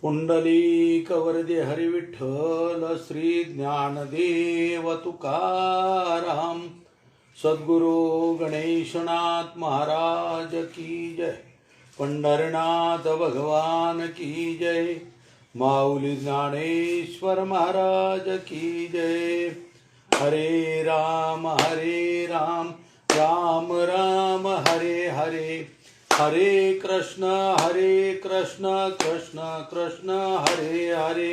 पुंडलिक वरदे हरी विठ्ठल श्री ज्ञानदेव तुकाराम सद्गुरु गणेशनाथ महाराज की जय। पंढरनाथ भगवान की जय। माऊली ज्ञानेश्वर महाराज की जय। हरे राम राम राम हरे हरे, हरे कृष्ण कृष्ण कृष्ण हरे हरे,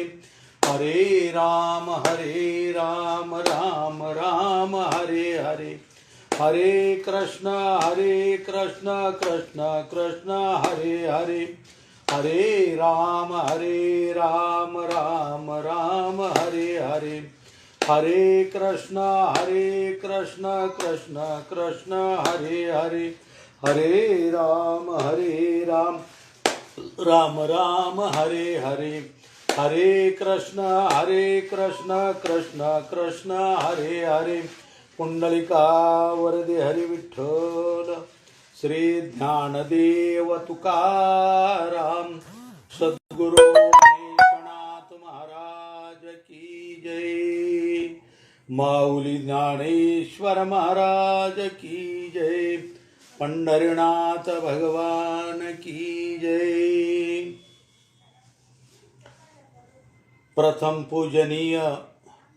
हरे राम राम राम हरे हरे, हरे कृष्ण कृष्ण कृष्ण हरे हरे, हरे राम राम हरे हरे, हरे कृष्ण कृष्ण कृष्ण हरे हरे, हरे राम राम हरे हरे, हरे कृष्ण कृष्ण कृष्ण हरे हरे। पुंडलिका वरदे हरी विठ्ठल श्री ज्ञानदेव तुकाराम सद्गुरु गणेशनाथ महाराज की जय। माऊली ज्ञानेश्वर महाराज की जय। पंढरीनाथ भगवान की जय। प्रथम पूजनीय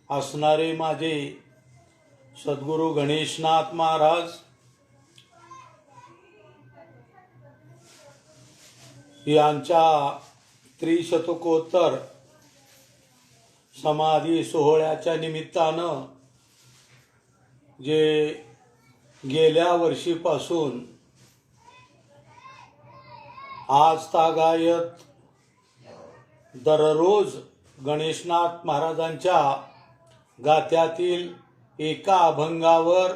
असणारे माझे सद्गुरु गणेशनाथ महाराज यांच्या त्रिशतकोत्तर समाधी सोहळ्याच्या निमित्तानं जे गेल्या वर्षीपासून आज तागायत दररोज गणेशनाथ महाराजांच्या गात्यातील एका अभंगावर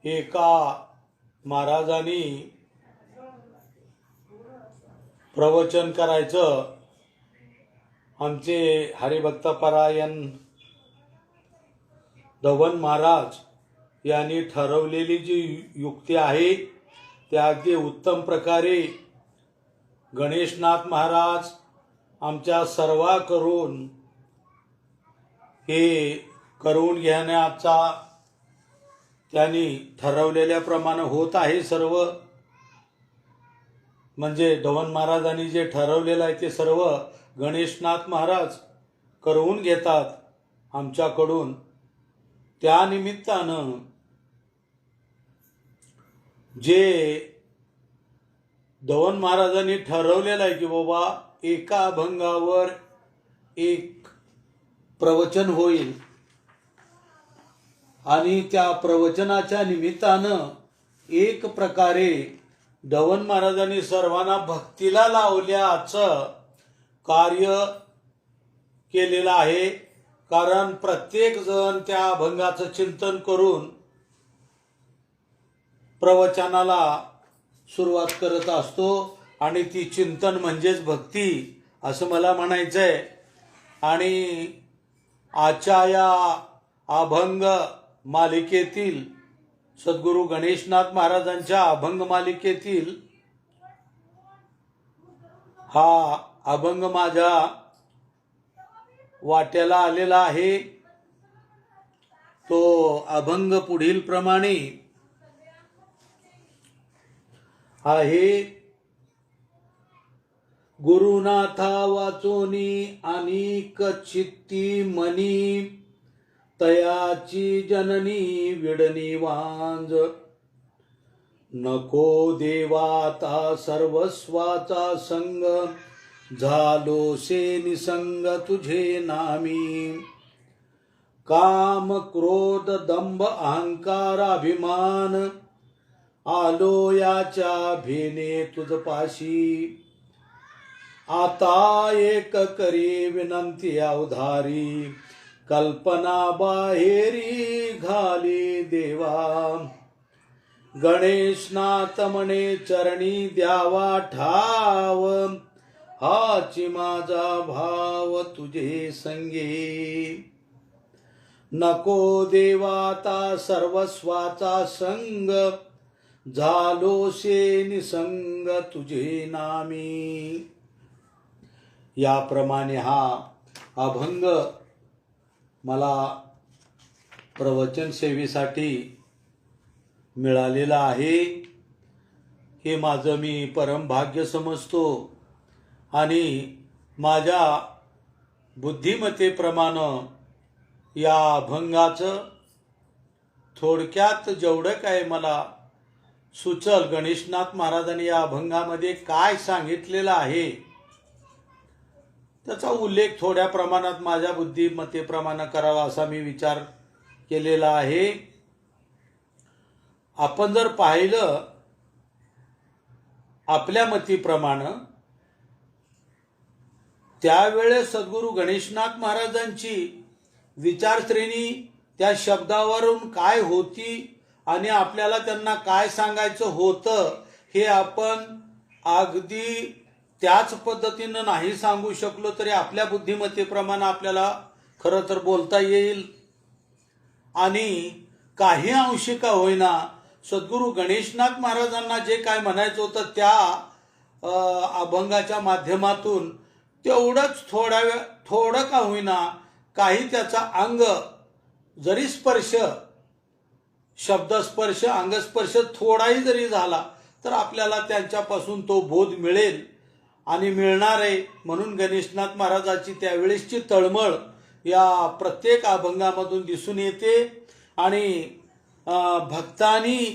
एका महाराजांनी प्रवचन करायचं आमचे हरिभक्तपरायण दवन महाराज यांनी ठरवलेली जी युक्ती आहे त्या अगदी उत्तम प्रकारे गणेशनाथ महाराज आमच्या सर्वा करून हे करून घेण्याचा त्यांनी ठरवलेल्याप्रमाणे होत आहे सर्व। म्हणजे दवन महाराजांनी जे ठरवलेलं आहे ते सर्व गणेशनाथ महाराज करून घेतात आमच्याकडून। त्या निमित्तानं जे दवन महाराजांनी ठरवलेलं आहे की बाबा एका अभंगावर एक प्रवचन होईल आणि त्या प्रवचनाच्या निमित्तानं एक प्रकारे दवन महाराजांनी सर्वांना भक्तीला लावल्याचं कार्य केलेलं आहे। कारण प्रत्येक जण त्या अभंगाचं चिंतन करून प्रवचनाला सुरुवात करत असतो आणि ती चिंतन म्हणजेच भक्ती असं मला म्हणायचंय। आणि आजच्या या अभंग मालिकेतील सद्गुरु गणेशनाथ महाराजांच्या अभंग मालिकेतील हा अभंग माझ्या वाट्याला आलेला आहे। तो अभंग पुढील प्रमाणे आहे। गुरुनाथा वाचोनी अनेक चित्ती मनी, तयाची जननी विडणी वांज, नको देवाता सर्वस्वाचा संग, झालोसे निसंग तुझे नामी, काम क्रोध दंभ अहंकार अभिमान, आलो याच्या भेने तुझ पाशी, आता एक करी विनंती अवधारी, कल्पना बाहेरी घाली देवा, गणेशनाथ म्हणे चरणी द्यावा ठाव, हाची माझा भाव तुझे संगे, नको देवाता सर्वस्वाचा संग, झालोसे निसंग तुझे नामी, याप्रमाणे हा अभंग मला प्रवचन सेवेसाठी मिळालेला आहे. हे माझं मी परमभाग्य समजतो आणि माझ्या बुद्धिमत्तेप्रमाणे या अभंगाचं थोडक्यात जेवढं काय मला सुचल, गणेशनाथ महाराजांनी या अभंगामध्ये काय सांगितलेलं आहे त्याचा उल्लेख थोड्या प्रमाणात माझ्या बुद्धिमत्तेप्रमाणे करावा असा मी विचार केलेला आहे. आपण जर पाहिलं आपल्या मतीप्रमाणे त्यावेळेस सद्गुरू गणेशनाथ महाराजांची विचारश्रेणी त्या शब्दावरून काय होती आणि आपल्याला त्यांना काय सांगायचं होतं हे आपण अगदी त्याच पद्धतीनं नाही सांगू शकलो तरी आपल्या बुद्धिमत्तेप्रमाणे आपल्याला खरं तर बोलता येईल. आणि काही अंशी का होईना सद्गुरू गणेशनाथ महाराजांना जे काय म्हणायचं होतं त्या अभंगाच्या माध्यमातून तेवढंच थोडं का होईना काही त्याचा अंग जरी स्पर्श, शब्दस्पर्श, अंगस्पर्श थोडाही जरी झाला तर आपल्याला त्यांच्यापासून तो बोध मिळेल आणि मिळणार आहे. म्हणून गणेशनाथ महाराजांची त्यावेळेसची तळमळ या प्रत्येक अभंगामधून दिसून येते आणि भक्तांनी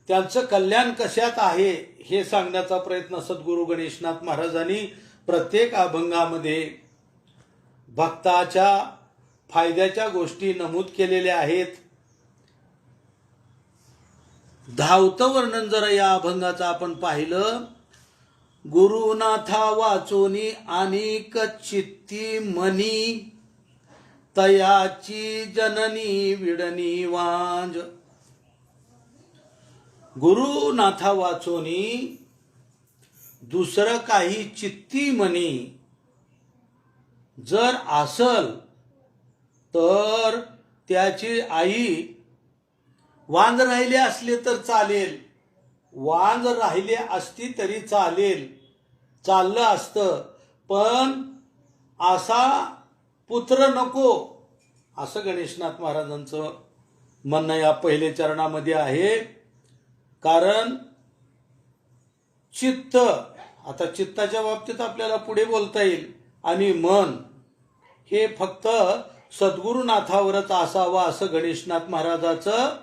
त्यांचं कल्याण कशात आहे हे सांगण्याचा प्रयत्न सद्गुरू गणेशनाथ महाराजांनी प्रत्येक अभंगामध्ये भक्ताच्या फायद्याच्या गोष्टी नमूद केलेल्या आहेत. धावतं वर्णन जर या अभंगाचं आपण पाहिलं, गुरुनाथा वाचोनी अनेक चित्ती मनी, तयाची जननी विडणी वांज. गुरुनाथा वाचोनी दुसरं काही चित्ती मनी जर असल तर त्याची आई वांज राहिले असले तर चालेल, वांज राहिले असती तरी चालेल, चाललं असतं, पण असा पुत्र नको असं गणेशनाथ महाराजांचं म्हणणं या पहिल्या चरणामध्ये आहे. कारण चित्त, आता चित्ताच्या बाबतीत आपल्याला पुढे बोलता येईल, आणि मन हे फक्त सद्गुरुनाथावरच असावं असं गणेशनाथ महाराजाचं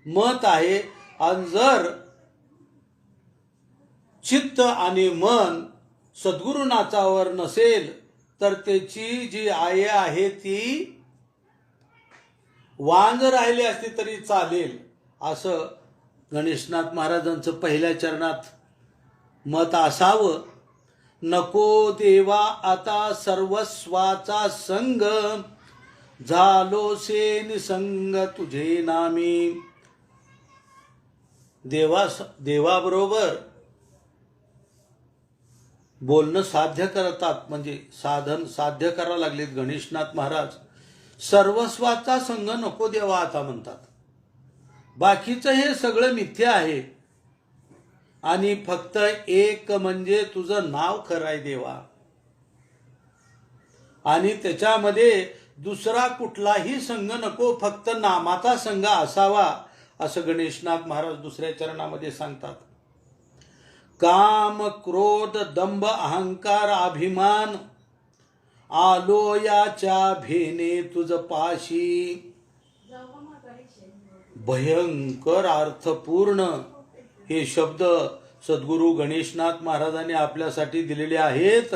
मत आहे. आणि जर चित्त आणि मन सद्गुरुनाथावर नसेल तर त्याची जी आई आहे ती वांज राहिली असती तरी चालेल असं गणेशनाथ महाराजांचं पहिल्या चरणात मत असावं. नको देवा आता सर्वस्वाचा संग, झालो से निसंग तुझे नामी. देवाबरोबर बोलणं साध्य करतात, म्हणजे साधन साध्य करावं लागलेत गणेशनाथ महाराज. सर्वस्वाचा संग नको देवा आता म्हणतात. बाकीचं हे सगळं मिथ्या आहे आणि फक्त एक म्हणजे तुझं नाव खरं आहे देवा, आणि त्याच्यामध्ये दुसरा कुठलाही संघ नको, फक्त नामाचा संघ असावा असं गणेशनाथ महाराज दुसऱ्या चरणामध्ये सांगतात. काम क्रोध दंभ अहंकार अभिमान, आलो याच्या भेने तुझ पाशी. भयंकर अर्थपूर्ण हे शब्द सद्गुरू गणेशनाथ महाराजांनी आपल्यासाठी दिलेले आहेत.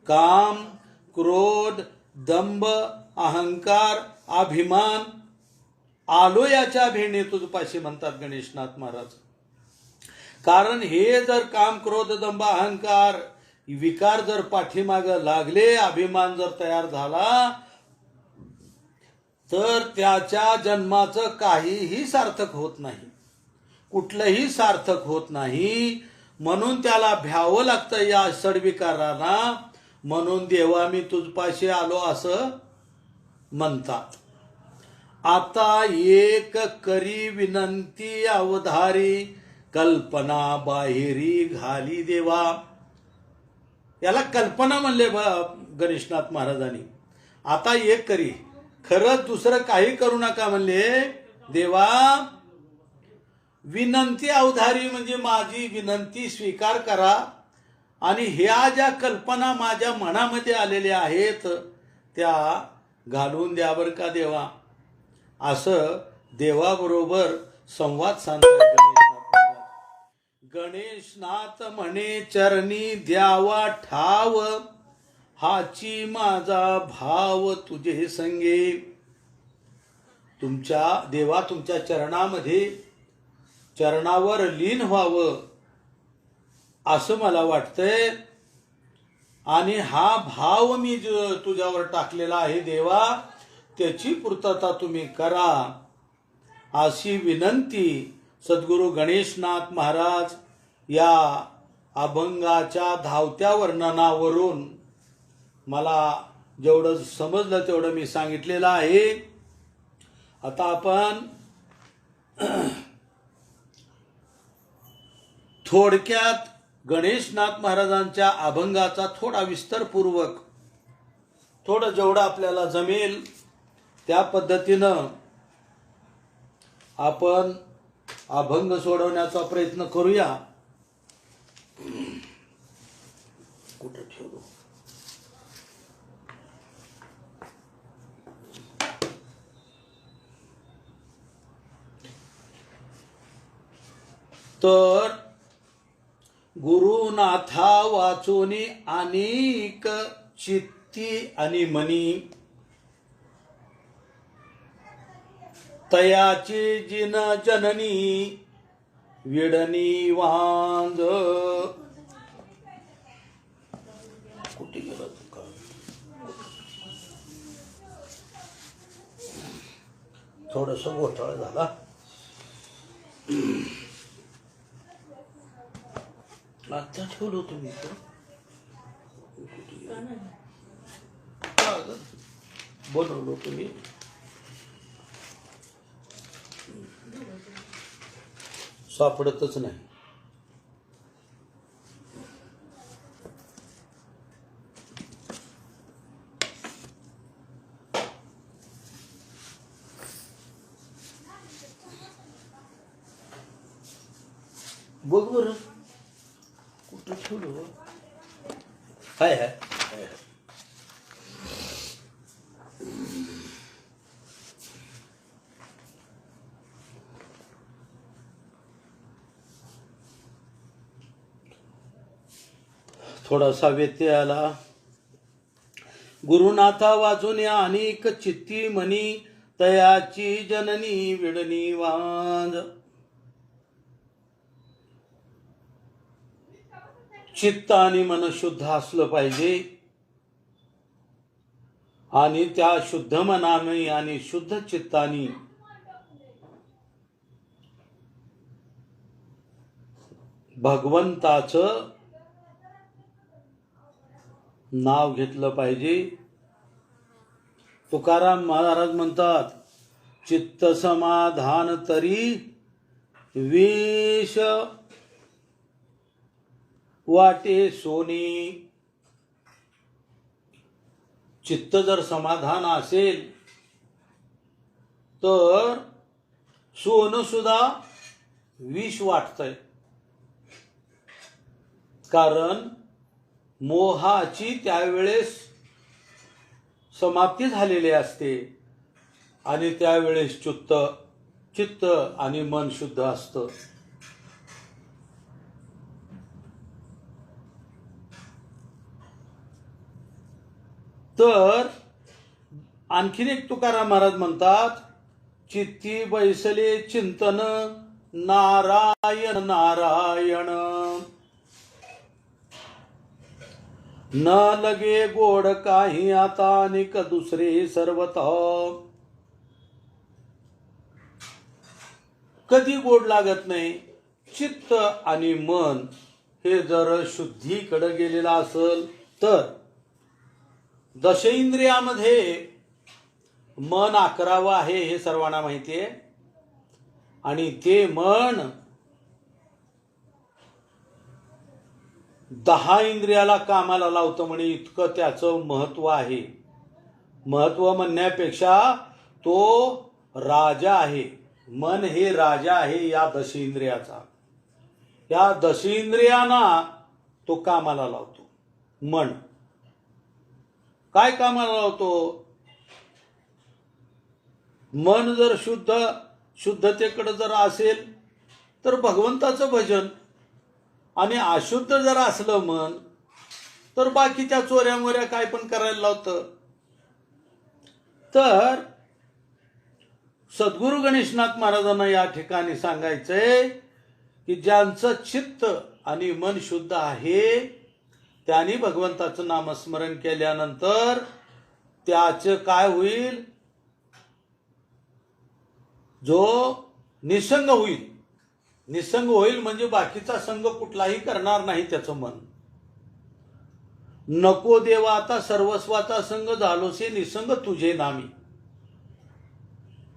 काम क्रोध दंभ अहंकार अभिमान, आलो याच्या भेणे तुझपाशी म्हणतात गणेशनाथ महाराज. कारण हे जर काम क्रोध दंभ अहंकार विकार जर पाठीमाग लागले, अभिमान जर तयार झाला तर त्याच्या जन्माचं काहीही सार्थक होत नाही, कुठलंही सार्थक होत नाही. म्हणून त्याला भ्यावं लागतं या सडविकारांना. म्हणून देवा मी तुझपाशी आलो असं म्हणतात. आता एक करी विनंती अवधारी, कल्पना बाहेरी घाली देवा. याला कल्पना म्हणले गणेशनाथ महाराजांनी. आता एक करी, खरंच दुसरं काही करू नका म्हणले. देवा विनंती अवधारी, म्हणजे माझी विनंती स्वीकार करा आणि ह्या ज्या कल्पना माझ्या मनामध्ये आलेल्या आहेत त्या घालून द्या बरं का देवा. असं देवाबरोबर संवाद साधतात गणेशनाथ म्हणे चरणी द्यावा ठाव, हाची माझा भाव तुझे संगे. तुमच्या देवा तुमच्या चरणावर लीन व्हावं असं मला वाटतंय आणि हा भाव मी तुझ्यावर टाकलेला आहे देवा, त्याची पूर्तता तुम्ही करा अशी विनंती सद्गुरू गणेशनाथ महाराज या अभंगाच्या धावत्या वर्णनावरून मला जेवढं समजलं तेवढं मी सांगितलेलं आहे. आता आपण थोडक्यात गणेशनाथ महाराजांच्या अभंगाचा थोडा विस्तारपूर्वक थोडं जेवढं आपल्याला जमेल त्या पद्धतीनं आपण अभंग सोडवण्याचा प्रयत्न करूया. कुठे ठेवलो तर गुरुनाथा वाचोनी अनेक चित्ती आणि मनी, तयाची जिन जननी विडणी वांज. कुठे गेला तुका, थोडस घोटाळा झाला. आता ठेवलं तुम्ही बनवलो तुम्ही. सापडतच नाही. बघ बरं कुठं ठेवलं. हाय हाय हाय. थोडासा व्यत्यय आला. गुरुनाथा वाचून या अनेक चित्ती मनी, तयाची जननी विडणी वांज. चित्त आणि मन शुद्ध असलं पाहिजे आणि त्या शुद्ध मनाने आणि शुद्ध चित्ताने भगवंताचं नाव घेतलं पाहिजे. तुकाराम महाराज म्हणतात, चित्त समाधान तरी वेश वाटे सोनी. चित्त जर समाधान असेल तर सोनं सुद्धा विष वाटतंय. कारण मोहाची त्यावेळेस समाप्ती झालेली असते आणि त्यावेळेस चित्त आणि मन शुद्ध असतं. तर आणखीन एक तुकाराम महाराज म्हणतात, चित्ती बैसले चिंतन नारायण नारायण, न लगे गोड काही आता अनेक दुसरे सर्वत. कधी गोड लागत नाही. चित्त आणि मन हे जर शुद्धीकडे गेलेलं असेल तर. दशेंद्रियामध्ये मन 11 आहे हे सर्वांना माहिती आहे आणि ते मन 10 इंद्रियाला कामाला लावतं म्हणे, इतकं त्याचं महत्व आहे. महत्व म्हणण्यापेक्षा तो राजा आहे. मन हे राजा आहे या 10 इंद्रियाचा. या 10 इंद्रियांना तो कामाला लावतो. मन काय कामाला लावतो? मन जर शुद्धतेकडे जर असेल तर भगवंताचं भजन, आणि अशुद्ध जर असलं मन तर बाकीच्या चोऱ्या मोऱ्या काय पण करायला लावतं. तर सद्गुरू गणेशनाथ महाराजांना या ठिकाणी सांगायचंय की ज्यांचं चित्त आणि मन शुद्ध आहे त्यांनी भगवंताचं नामस्मरण केल्यानंतर त्याचं काय होईल? जो निसंग होईल. निसंग होईल म्हणजे बाकीचा संग कुठलाही करणार नाही त्याचं मन. नको देवा आता सर्वस्वाचा संग झालोसे निसंग तुझे नामी.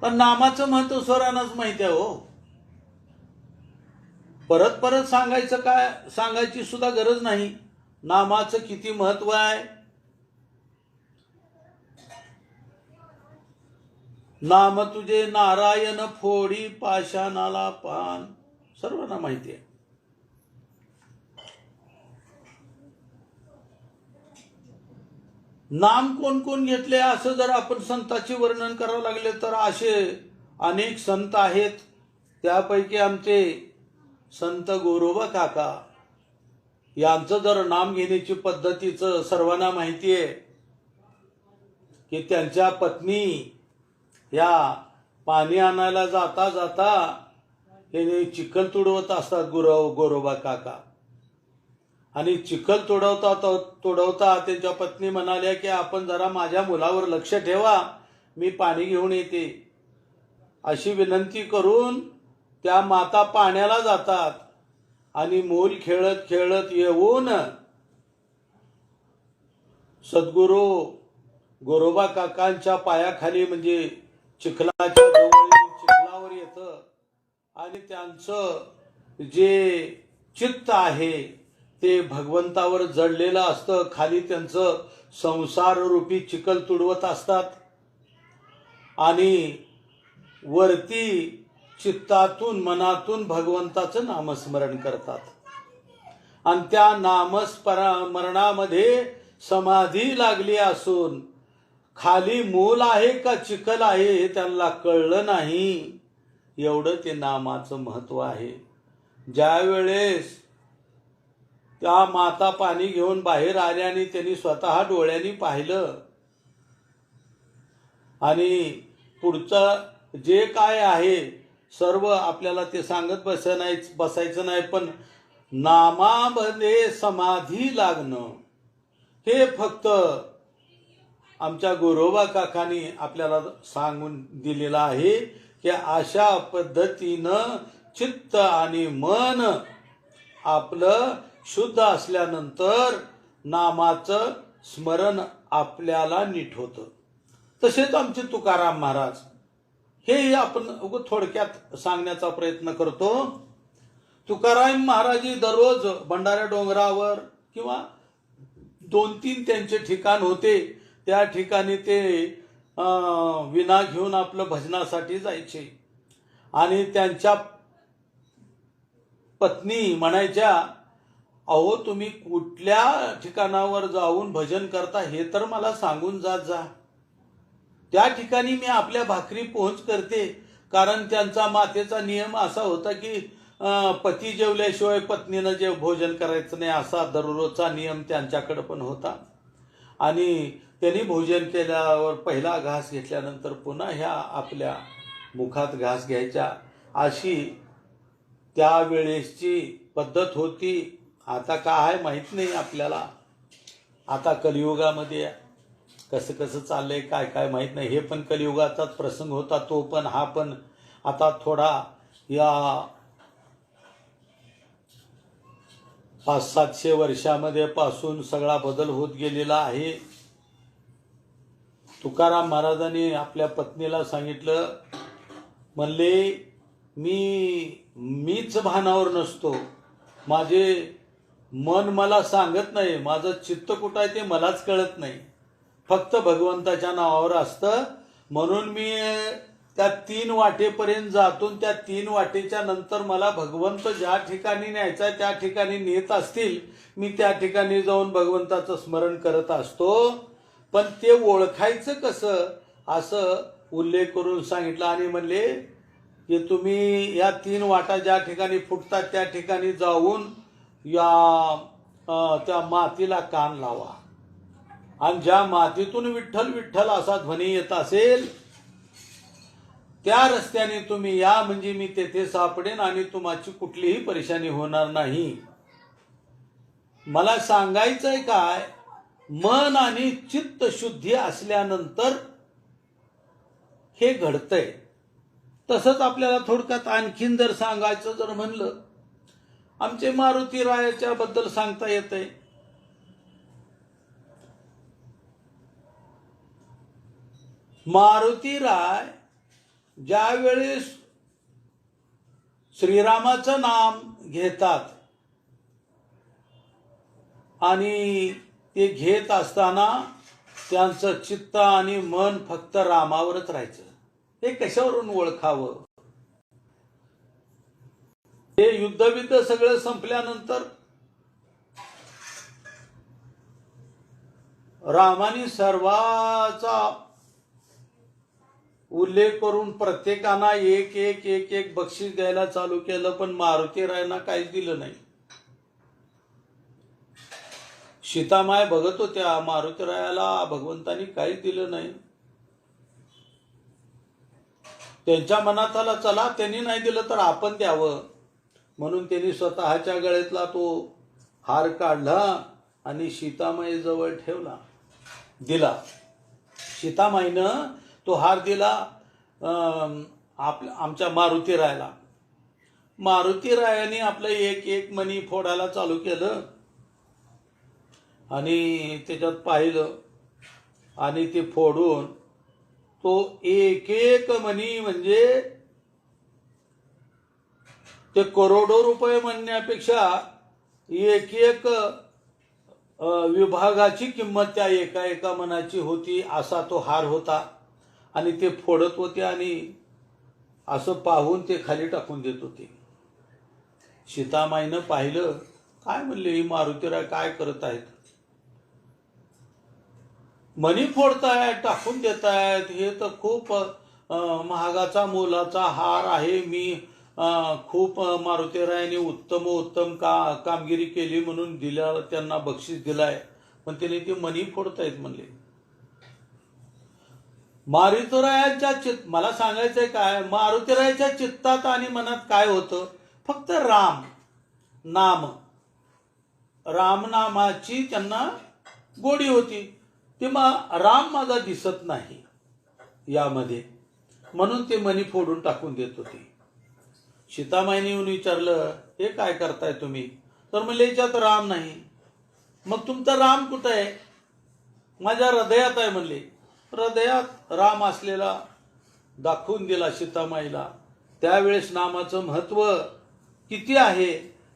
पण नामाचं महत्व स्वरांनाच माहिती आहे हो. परत परत सांगायची सुद्धा गरज नाही. नामाचं किती महत्व आहे. नाम तुझे नारायण फोडी पाषाणाला पान, सर्वांना माहिती आहे. नाम कोण कोण घेतले असं जर आपण संतांचे वर्णन करावं लागले तर असे अनेक संत आहेत. त्यापैकी आमचे संत गोरोबा काका यांचं जर नाम घेण्याची पद्धतीचं सर्वांना माहिती आहे की त्यांच्या पत्नी या पाणी आणायला जाता जाता हे चिखल तुडवत असतात गोरोबा काका. आणि चिखल तुडवता त्यांच्या पत्नी म्हणाल्या की आपण जरा माझ्या मुलावर लक्ष ठेवा, मी पाणी घेऊन येते. अशी विनंती करून त्या माता पाण्याला जातात आणि मूल खेळत खेळत येऊन सद्गुरू गोरोबा काकांच्या पायाखाली म्हणजे चिखलाच्या जवळ चिखलावर येतं आणि त्यांचं जे चित्त आहे ते भगवंतावर जडलेलं असतं. खाली त्यांचं संसार रूपी चिखल तुडवत असतात आणि वरती चित्तातून मनातून भगवंताचं नामस्मरण करतात. आणि त्या नामस्मरणामध्ये समाधी लागली असून खाली मूल आहे का चिखल आहे हे त्यांना कळलं नाही. एवढं ते नामाचं महत्व आहे. ज्या वेळेस त्या माता पाणी घेऊन बाहेर आल्या आणि त्यांनी स्वतः डोळ्यांनी पाहिलं आणि पुढचं जे काय आहे सर्व आपल्याला ते सांगत बसायचं नाही, पण नामामध्ये समाधी लागणं हे फक्त आमच्या गोरोबा काकांनी आपल्याला सांगून दिलेलं आहे की अशा पद्धतीनं चित्त आणि मन आपलं शुद्ध असल्यानंतर नामाचं स्मरण आपल्याला नीट होतं. तसेच आमचे तुकाराम महाराज हे आपण थोडक्यात सांगण्याचा प्रयत्न करतो. तुकाराम महाराज दररोज भंडाऱ्या डोंगरावर किंवा 2-3 त्यांचे ठिकाण होते, त्या ठिकाणी ते विणा घेऊन आपलं भजनासाठी जायचे. आणि त्यांच्या पत्नी म्हणायच्या, अहो तुम्ही कुठल्या ठिकाणावर जाऊन भजन करता हे तर मला सांगून जात जा. त्या ठिकाणी मी आपल्या भाकरी पोहोच करते. कारण त्यांचा मातेचा नियम असा होता की पती जेवल्याशिवाय पत्नीनं भोजन करायचं नाही असा दररोजचा नियम त्यांच्याकडे पण होता. आणि त्यांनी भोजन केल्यावर पहिला घास घेतल्यानंतर पुन्हा ह्या आपल्या मुखात घास घ्यायच्या, अशी त्यावेळेसची पद्धत होती. आता काय माहित नाही आपल्याला. आता कलियुगामध्ये कसं कसं चाललंय काय काय माहित नाही. हे पण कलियुगाचाच प्रसंग होता तो पण, हा पण आता थोडा या 500-700 वर्षामध्ये पासून सगळा बदल होत गेलेला आहे. तुकाराम महाराजांनी आपल्या पत्नीला सांगितलं, म्हणले मीच भानावर नसतो, माझे मन मला सांगत नाही, माझं चित्त कुठं आहे ते मलाच कळत नाही, फक्त भगवंताच्या नावावर असतं. म्हणून मी त्या 3 वाटेपर्यंत जातो. त्या 3 वाटेच्या नंतर मला भगवंत ज्या ठिकाणी न्यायचा त्या ठिकाणी नेत असतील, मी त्या ठिकाणी जाऊन भगवंताचं स्मरण करत असतो. पण ते ओळखायचं कसं, असं उल्लेख करून सांगितलं. आणि म्हणले की तुम्ही या 3 वाटा ज्या ठिकाणी फुटतात त्या ठिकाणी जाऊन त्या मातीला कान लावा, आणि ज्या मातीतून विठ्ठल विठ्ठल असा ध्वनी येत असेल त्या रस्त्याने तुम्ही या, म्हणजे मी तेथे सापडेन आणि तुम्हाची कुठलीही परेशानी होणार नाही. मला सांगायचंय काय, मन आणि चित्त शुद्धी असल्यानंतर हे घडतंय. तसंच आपल्याला थोडक्यात आणखीन जर सांगायचं जर म्हणलं, आमचे मारुती रायाच्या बद्दल सांगता येतंय. मारुती राय ज्या वेळेस श्रीरामाचं नाम घेतात आणि ते घेत असताना त्यांचं चित्त आणि मन फक्त रामावरच राहायचं. हे कशावरून ओळखावं? हे युद्धविद्ध सगळं संपल्यानंतर रामाने सर्वाचा उल्लेख करून प्रत्येकांना एक एक एक एक बक्षीस द्यायला चालू केलं, पण मारुती रायांना काहीच दिलं नाही. सीतामाय बघत होत्या, मारुती रायाला भगवंतानी काहीच दिलं नाही. त्यांच्या मनात आला, चला त्यांनी नाही दिलं तर आपण द्यावं, म्हणून त्यांनी स्वतःच्या गळ्यातला तो हार काढला आणि सीतामाई जवळ ठेवला, दिला. सीतामाईनं तो हार दिला आमच्या मारुती रायाला. मारुती रायाने आपलं एक एक मणी फोडायला चालू केलं आणि त्याच्यात पाहिलं, आणि ते फोडून तो एक एक मणी, म्हणजे ते करोडो रुपये म्हणण्यापेक्षा एक एक विभागाची किंमत त्या एका एका मनाची होती, असा तो हार होता. आणि ते फोडत होते आणि असं पाहून ते खाली टाकून देत होते. सीतामाईनं पाहिलं, काय म्हणले ही मारुतीराय काय करत आहेत, मणी फोडतायत, टाकून देत आहेत, हे तर खूप महागाचा मोलाचा हार आहे. मी खूप मारुतीरायाने उत्तम कामगिरी केली म्हणून दिल्या, त्यांना बक्षीस दिलाय, पण त्याने ते मणी फोडतायत म्हणले. मारुतीरायाच्या मला सांगायचंय काय, मारुतीरायाच्या चित्तात आणि मनात काय होतं, फक्त राम नाम, रामनामाची त्यांना गोडी होती. ते राम माझा दिसत नाही यामध्ये, म्हणून ते मणी फोडून टाकून देत होते. सीतामाईने येऊन विचारलं, हे काय करताय तुम्ही, तर म्हणले याच्यात राम नाही. मग तुमचा राम कुठं आहे? माझ्या हृदयात आहे म्हणले. हृदयात राम असलेला दाखवून दिला सीतामाईला. त्यावेळेस नामाचं महत्व किती आहे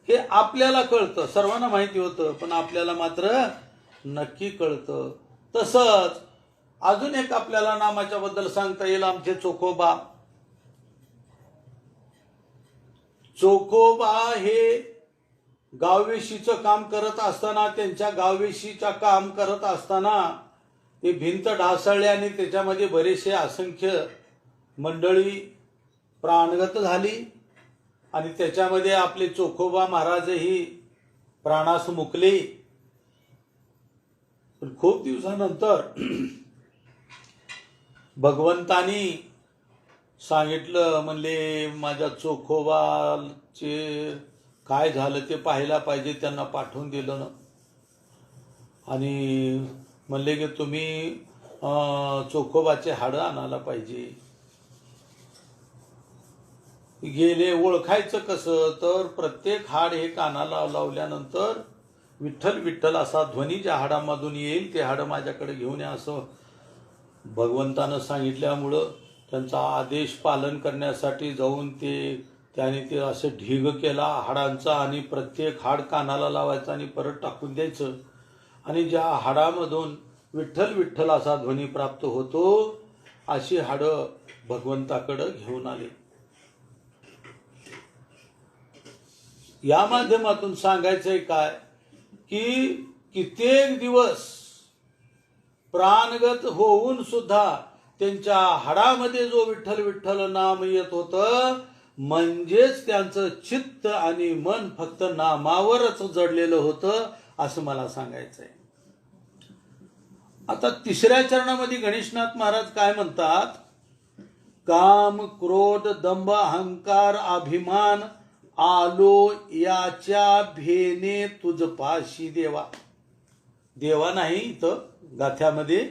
हे आपल्याला कळतं, सर्वांना माहिती होतं, पण आपल्याला मात्र नक्की कळतं. तसंच अजून एक आपल्याला नामाच्या बद्दल सांगता येईल. आमचे चोखोबा हे गाववेशीचं काम करत असताना, त्यांच्या गाववेशीचं काम करत असताना ते भिंत ढासळली आणि त्याच्यामध्ये बरेचसे असंख्य मंडळी प्राणगत झाली आणि त्याच्यामध्ये आपले चोखोबा महाराजही प्राणास मुकले. पण खूप दिवसानंतर भगवंतानी सांगितलं, म्हणले माझ्या चोखोबाचे काय झालं ते पाहायला पाहिजे, त्यांना पाठवून दिलं ना. आणि म्हणले की तुम्ही चोखोबाचे हाडं आणायला पाहिजे. गेले. ओळखायचं कसं, तर प्रत्येक हाड हे कानाला लावल्यानंतर विठ्ठल विठ्ठल असा ध्वनी ज्या हाडामधून येईल ते हाडं माझ्याकडे घेऊन या, असं भगवंतानं सांगितल्यामुळं त्यांचा आदेश पालन करण्यासाठी जाऊन ते त्याने ते असं ढीग केला हाडांचा आणि प्रत्येक हाड कानाला लावायचं आणि परत टाकून द्यायचं आणि ज्या हाडामधून विठ्ठल विठ्ठल असा ध्वनी प्राप्त होतो अशी हाडं भगवंताकडं घेऊन आले. या माध्यमातून सांगायचंय काय की कित्येक दिवस प्राणगत होऊन सुद्धा त्यांच्या हाडामध्ये जो विठ्ठल विठ्ठल नाम येत होतं म्हणजेच त्यांचं चित्त आणि मन फक्त नामावरच जडलेलं होतं असं मला सांगायचंय. आता तिसऱ्या चरणामध्ये गणेशनाथ महाराज काय म्हणतात, काम क्रोध दंभ अहंकार अभिमान आलो याच्या भेने तुझ पाशी देवा. देवा नाही इथं गाथ्यामध्ये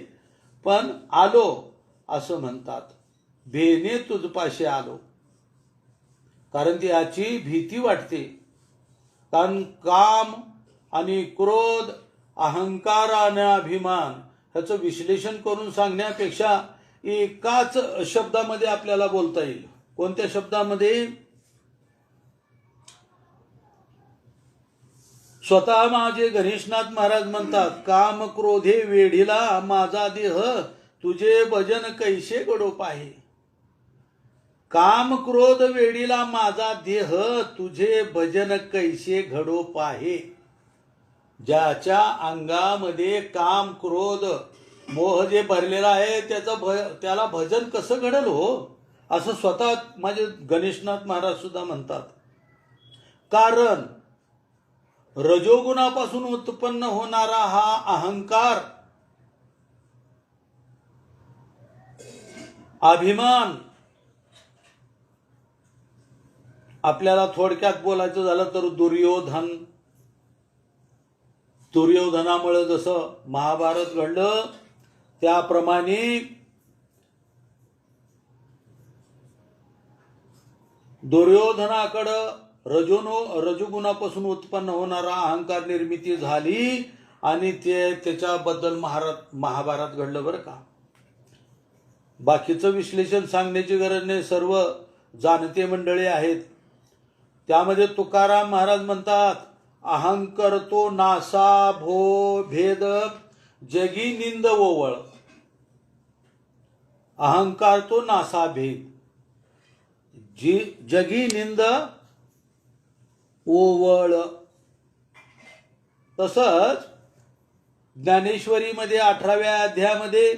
पण आलो असं म्हणतात. भेने तुझ पाशी आलो कारण याची भीती वाटते. कारण काम आणि क्रोध अहंकार आणि अभिमान ह्याचं विश्लेषण करून सांगण्यापेक्षा एकाच शब्दामध्ये आपल्याला बोलता येईल. कोणत्या शब्दामध्ये? स्वतः माझे गणेशनाथ महाराज म्हणतात, काम क्रोधे वेढीला माझा देह तुझे भजन कैसे गडोप आहे. काम क्रोध वेडीला माझा देह तुझे भजन कैसे घडोप आहे. ज्याच्या अंगामध्ये काम क्रोध मोह जे भरलेला आहे त्याला भजन कसं घडल हो असं स्वतः माझे गणेशनाथ महाराज सुद्धा म्हणतात. कारण रजोगुणापासून उत्पन्न होणारा हा अहंकार अभिमान आपल्याला थोडक्यात बोलायचं झालं तर दुर्योधनामुळे जसं महाभारत घडलं त्याप्रमाणे दुर्योधनाकडं रजोगुणापासून उत्पन्न होणारा अहंकार निर्मिती झाली आणि त्याच्याबद्दल महाभारत घडलं बरं का. बाकीचं विश्लेषण सांगण्याची गरज नाही, सर्व जाणते मंडळी आहेत. त्यामध्ये तुकाराम महाराज म्हणतात, अहंकार तो नासा भो भेद जगी निंद ओवळ. अहंकार तो नासा भेद जगी निंद ओवळ. तसंच ज्ञानेश्वरीमध्ये 18व्या अध्यायामध्ये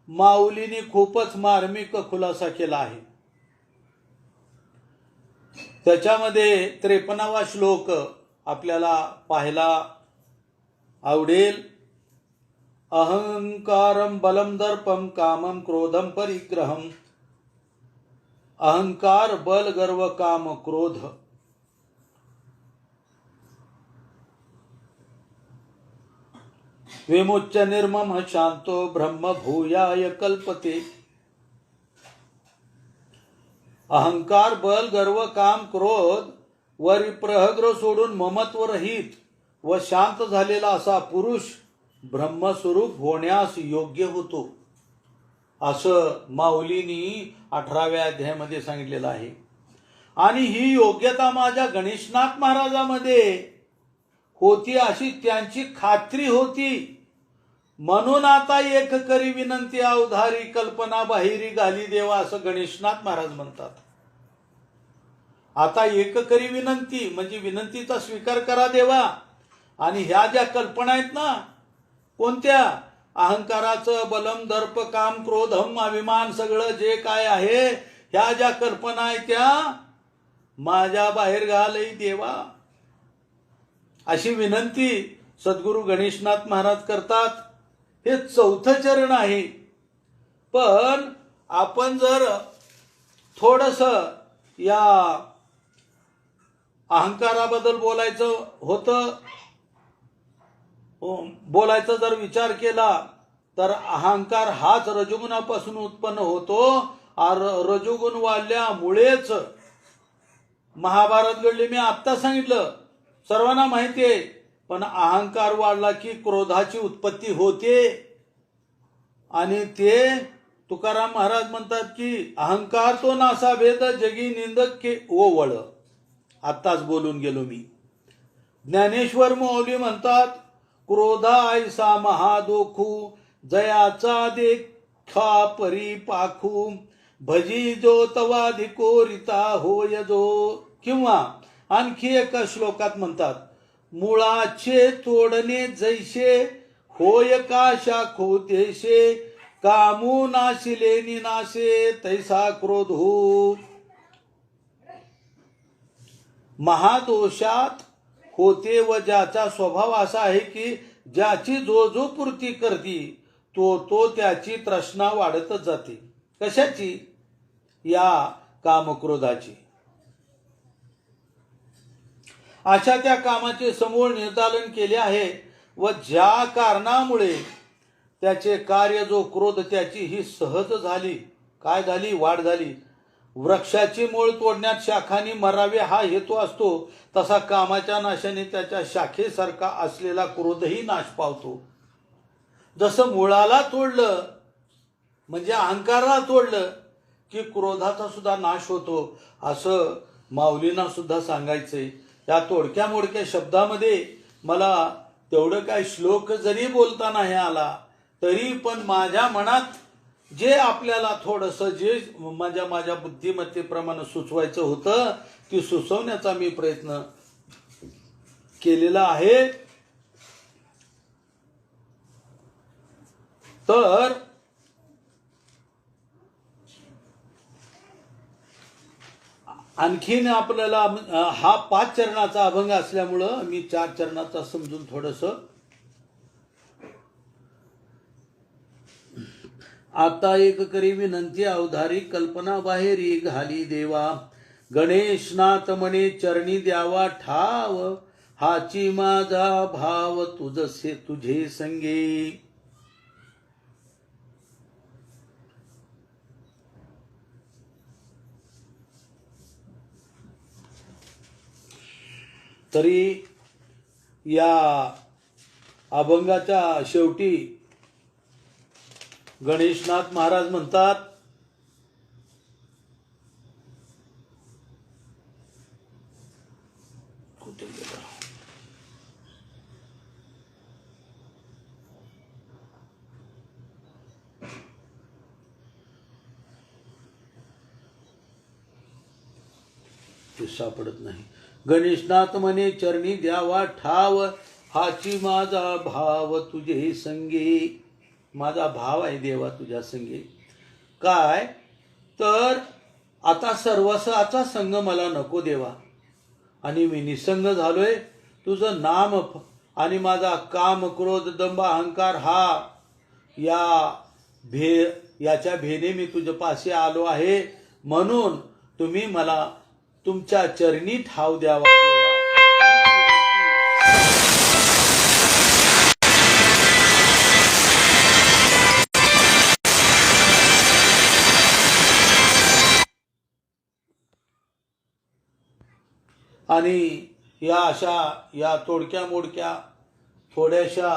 माऊलीने खूपच मार्मिक खुलासा केला आहे. त्याच्यामध्ये 53वा श्लोक आपल्याला पाहायला आवडेल. अहंकारम बलम दर्पम कामम क्रोधम परिग्रहम. अहंकार बल गर्व काम क्रोध. विमुच्य निर्मम शांतो ब्रह्म भूयाय कल्पते. अहंकार बल गर्व काम क्रोध वर प्रहग्र सोडून ममत्व रहित व शांत झालेला असा पुरुष ब्रह्मस्वरूप होण्यास योग्य होतो असं माऊलींनी 18व्या अध्यायामध्ये सांगितलेलं आहे. आणि ही योग्यता माझ्या गणेशनाथ महाराजांमध्ये होती अशी त्यांची खात्री होती. म्हणून आता एक करी विनंती अवधारी कल्पना बाहेरी घाली देवा असं गणेशनाथ महाराज म्हणतात. आता एक करी विनंती म्हणजे विनंतीचा स्वीकार करा देवा. आणि ह्या ज्या कल्पना आहेत ना कोणत्या, अहंकाराचं बलम दर्प काम क्रोधम अभिमान सगळं जे काय आहे ह्या ज्या कल्पना आहेत त्या माझ्या बाहेर घालही देवा अशी विनंती सद्गुरू गणेशनाथ महाराज करतात. हे 4थं चरण आहे. पण आपण जर थोडस या अहंकाराबद्दल बोलायचं जर विचार केला तर अहंकार हाच रजोगुणापासून उत्पन्न होतो. रजोगुण वाढल्यामुळेच महाभारत घडले. मी आत्ता सांगितलं, सर्वांना माहिती आहे. पण अहंकार वाढला की क्रोधाची उत्पत्ती होते आणि तुकाराम महाराज म्हणतात की अहंकार तो नासा भेद जगी निंदक के ओवळ. आत्ताच बोलून गेलो मी. ज्ञानेश्वर माऊली म्हणतात क्रोधा ऐसा महादोखू जयाचा देखा परी पाखू भजी जो तवा धिकोरिता होय जो. किंवा आणखी एका श्लोकात म्हणतात मुळाचे तोडणे जैसे होय का शाखो देशे कामू नाशिले निनाशे तैसा क्रोध हो. महादोषात होते व ज्याचा स्वभाव असा आहे की ज्याची जो पूर्ती करती तो त्याची तृष्णा वाढतच जाते. कशाची? या कामक्रोधाची. अशा त्या कामाचे समूळ निर्दालन केले आहे व ज्या कारणामुळे त्याचे कार्य जो क्रोध त्याची ही सहज झाली. काय झाली? वाढ झाली. वृक्षाची मूळ तोडण्यात शाखांनी मरावे हा हेतू असतो तसा कामाच्या नाशाने त्याच्या शाखेसारखा असलेला क्रोधही नाश पावतो. जसं मुळाला तोडलं म्हणजे अहंकाराला तोडलं की क्रोधाचा सुद्धा नाश होतो असं माऊलींना सुद्धा सांगायचंय. या तोडक्या मोडक्या शब्दामध्ये मला तेवढं काय श्लोक जरी बोलता नाही आला तरी पण माझ्या मनात जे आपल्याला थोडंसं जे माझ्या बुद्धिमत्तेप्रमाणे सुचवायचं होतं ती सुचवण्याचा मी प्रयत्न केलेला आहे. तर आणखीन आपल्याला हा 5 चरणाचा अभंग असल्यामुळं मी 4 चरणाचा समजून थोडंसं. आता एक करी विनंती अवधारी कल्पना बाहेरी घाली देवा गणेशनाथ म्हणे चरणी द्यावा ठाव हाची माझा भाव तुझसे तुझे संगे. तरी या अभंगाच्या शेवटी गणेशनाथ महाराज म्हणतात ते सापडत नाही. गणेशनाथ म्हणे चरणी द्यावा ठाव हाची माझा भाव तुझे संगे. माझा भाव आहे देवा तुझ्या संगे. काय तर आता सर्वसाचा संग मला नको देवा आणि मी निसंग झालोय. तुझं नाम आणि माझा काम क्रोध दंभ अहंकार हा याच्या भेने मी तुझ्या पाशी आलो आहे. म्हणून तुम्ही मला तुमच्या चरणी ठाव द्यावा. आणि या तोडक्या मोडक्या थोड्याशा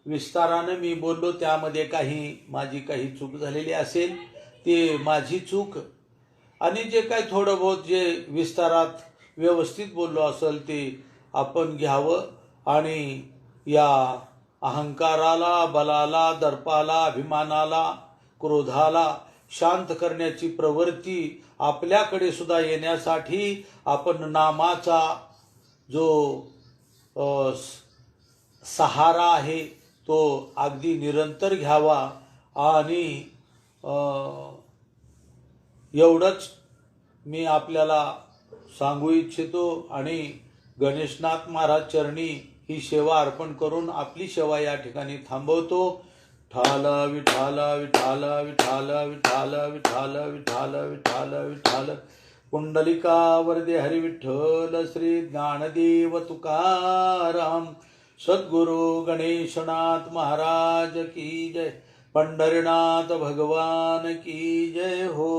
विस्तारानं मी बोललो त्यामध्ये माझी काही चूक झालेली असेल ते माझी चूक. आणि जे काही थोडं बहुत जे विस्तारात व्यवस्थित बोललो असेल ते आपण घ्यावं. आणि या अहंकाराला बलाला दर्पाला अभिमानाला क्रोधाला शांत करण्याची प्रवृत्ती आपल्याकडे सुद्धा येण्यासाठी आपण नामाचा जो सहारा आहे तो अगदी निरंतर घ्यावा. आणि एवढंच मी आपल्याला सांगू इच्छितो. आणि गणेशनाथ महाराज चरणी ही सेवा अर्पण करून आपली सेवा या ठिकाणी थांबवतो. विठाल विठाल विठाल विठाल विठाल विठाल विठाल विठाल विठाल पुंडलिका वरदे हरी विठ्ठल श्री ज्ञानदेव तुकाराम सद्गुरु गणेशनाथ महाराज की जय. पंढरीनाथ भगवान की जय हो.